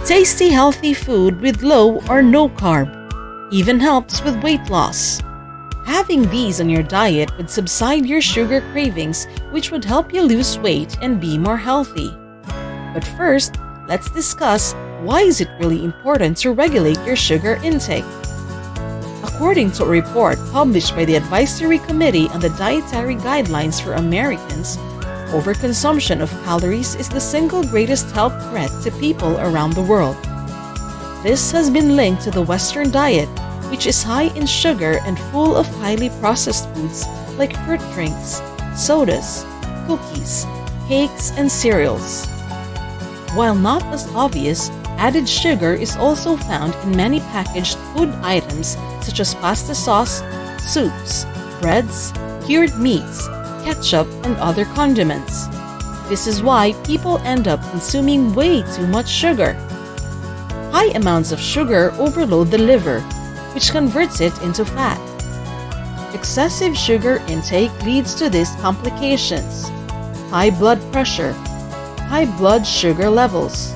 Tasty healthy food with low or no carb even helps with weight loss. Having these on your diet would subside your sugar cravings, which would help you lose weight and be more healthy. But first, let's discuss why is it really important to regulate your sugar intake. According to a report published by the Advisory Committee on the Dietary Guidelines for Americans, overconsumption of calories is the single greatest health threat to people around the world. This has been linked to the Western diet, which is high in sugar and full of highly processed foods like fruit drinks, sodas, cookies, cakes, and cereals. While not as obvious, added sugar is also found in many packaged food items such as pasta sauce, soups, breads, cured meats, ketchup, and other condiments. This is why people end up consuming way too much sugar. High amounts of sugar overload the liver, which converts it into fat. Excessive sugar intake leads to these complications: high blood pressure, high blood sugar levels,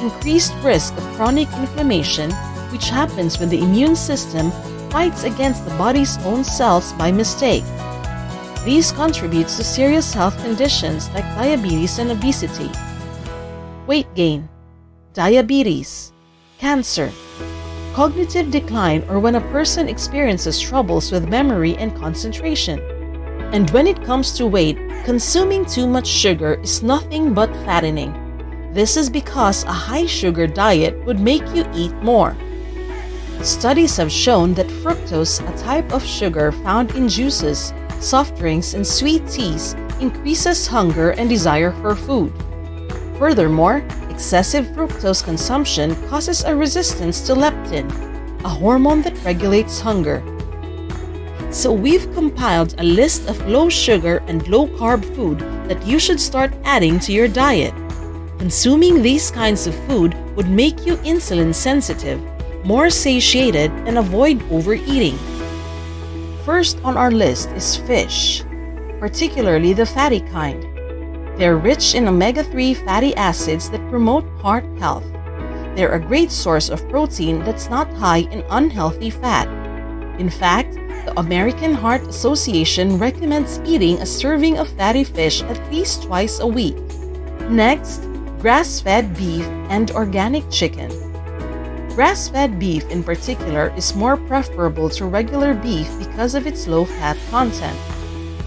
increased risk of chronic inflammation, which happens when the immune system fights against the body's own cells by mistake. These contributes to serious health conditions like diabetes and obesity, weight gain, diabetes, cancer, cognitive decline, or when a person experiences troubles with memory and concentration. And when it comes to weight, consuming too much sugar is nothing but fattening. This is because a high sugar diet would make you eat more. Studies have shown that fructose, a type of sugar found in juices, soft drinks, and sweet teas, increases hunger and desire for food. Furthermore, excessive fructose consumption causes a resistance to leptin, a hormone that regulates hunger. So we've compiled a list of low sugar and low carb food that you should start adding to your diet. Consuming these kinds of food would make you insulin sensitive, more satiated, and avoid overeating. First on our list is fish, particularly the fatty kind. They're rich in omega-3 fatty acids that promote heart health. They're a great source of protein that's not high in unhealthy fat. In fact, the American Heart Association recommends eating a serving of fatty fish at least twice a week. Next, grass-fed beef and organic chicken. Grass-fed beef in particular is more preferable to regular beef because of its low fat content.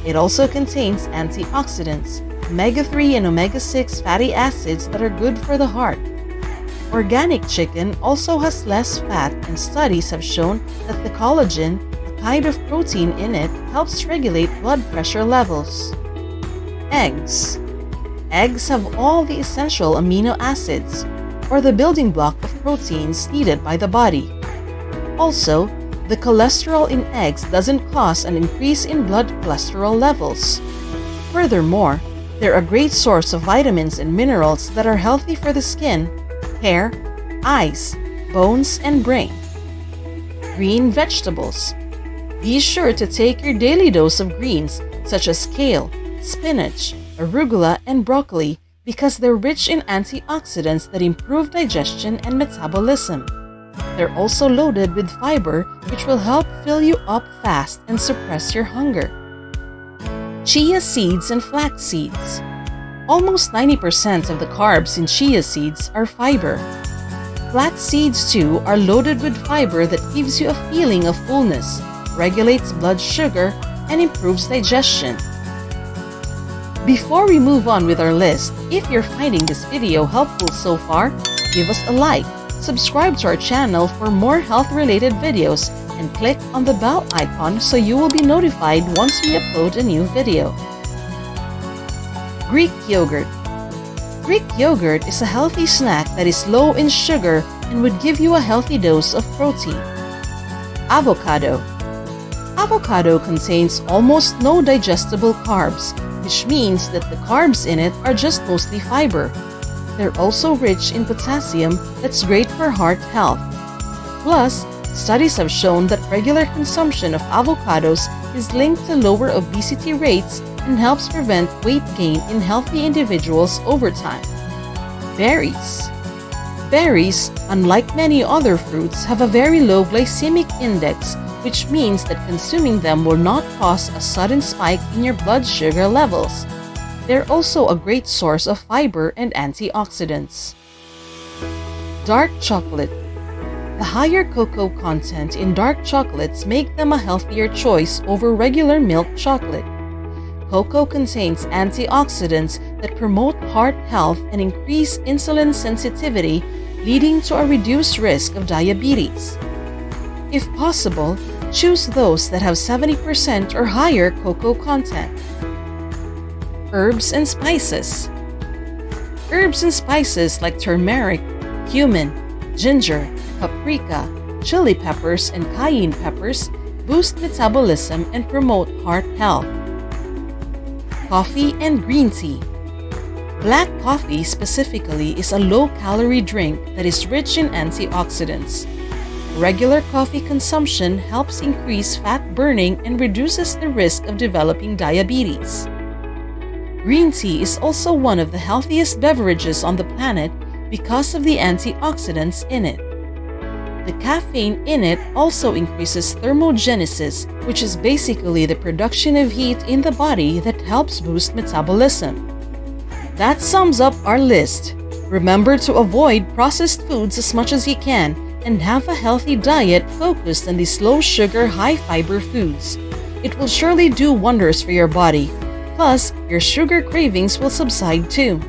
It also contains antioxidants, omega-3 and omega-6 fatty acids that are good for the heart. Organic chicken also has less fat, and studies have shown that the collagen, a kind of protein in it, helps regulate blood pressure levels. Eggs. Eggs have all the essential amino acids, or the building block of proteins needed by the body. Also, the cholesterol in eggs doesn't cause an increase in blood cholesterol levels. Furthermore, they're a great source of vitamins and minerals that are healthy for the skin, hair, eyes, bones, and brain. Green vegetables. Be sure to take your daily dose of greens such as kale, spinach, arugula, and broccoli because they're rich in antioxidants that improve digestion and metabolism. They're also loaded with fiber, which will help fill you up fast and suppress your hunger. Chia seeds and flax seeds. Almost 90% of the carbs in chia seeds are fiber. Flax seeds too are loaded with fiber that gives you a feeling of fullness, regulates blood sugar, and improves digestion. Before we move on with our list, if you're finding this video helpful so far, give us a like, subscribe to our channel for more health-related videos, and click on the bell icon so you will be notified once we upload a new video. Greek yogurt. Greek yogurt is a healthy snack that is low in sugar and would give you a healthy dose of protein. Avocado. Avocado contains almost no digestible carbs, which means that the carbs in it are just mostly fiber. They're also rich in potassium that's great for heart health. Plus, studies have shown that regular consumption of avocados is linked to lower obesity rates and helps prevent weight gain in healthy individuals over time. Berries. Berries, unlike many other fruits, have a very low glycemic index, which means that consuming them will not cause a sudden spike in your blood sugar levels. They're also a great source of fiber and antioxidants. Dark chocolate. The higher cocoa content in dark chocolates make them a healthier choice over regular milk chocolate. Cocoa contains antioxidants that promote heart health and increase insulin sensitivity, leading to a reduced risk of diabetes. If possible, choose those that have 70% or higher cocoa content. Herbs and spices. Herbs and spices like turmeric, cumin, ginger, paprika, chili peppers, and cayenne peppers boost metabolism and promote heart health. Coffee and green tea. Black coffee specifically is a low-calorie drink that is rich in antioxidants. Regular coffee consumption helps increase fat burning and reduces the risk of developing diabetes. Green tea is also one of the healthiest beverages on the planet because of the antioxidants in it. The caffeine in it also increases thermogenesis, which is basically the production of heat in the body that helps boost metabolism. That sums up our list. Remember to avoid processed foods as much as you can and have a healthy diet focused on these low-sugar, high-fiber foods. It will surely do wonders for your body. Plus, your sugar cravings will subside too.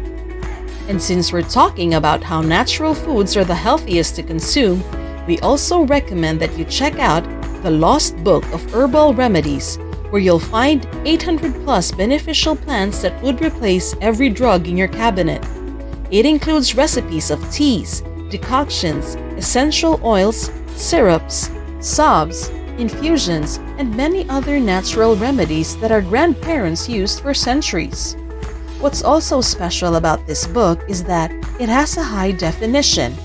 And since we're talking about how natural foods are the healthiest to consume, we also recommend that you check out The Lost Book of Herbal Remedies, where you'll find 800 plus beneficial plants that would replace every drug in your cabinet. It includes recipes of teas, decoctions, essential oils, syrups, salves, infusions, and many other natural remedies that our grandparents used for centuries. What's also special about this book is that it has a high definition,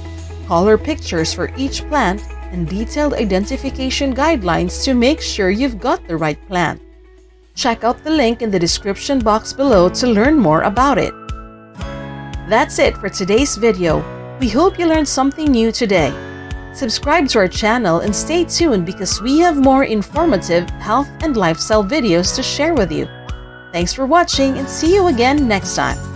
color pictures for each plant, and detailed identification guidelines to make sure you've got the right plant. Check out the link in the description box below to learn more about it. That's it for today's video. We hope you learned something new today. Subscribe to our channel and stay tuned because we have more informative health and lifestyle videos to share with you. Thanks for watching and see you again next time.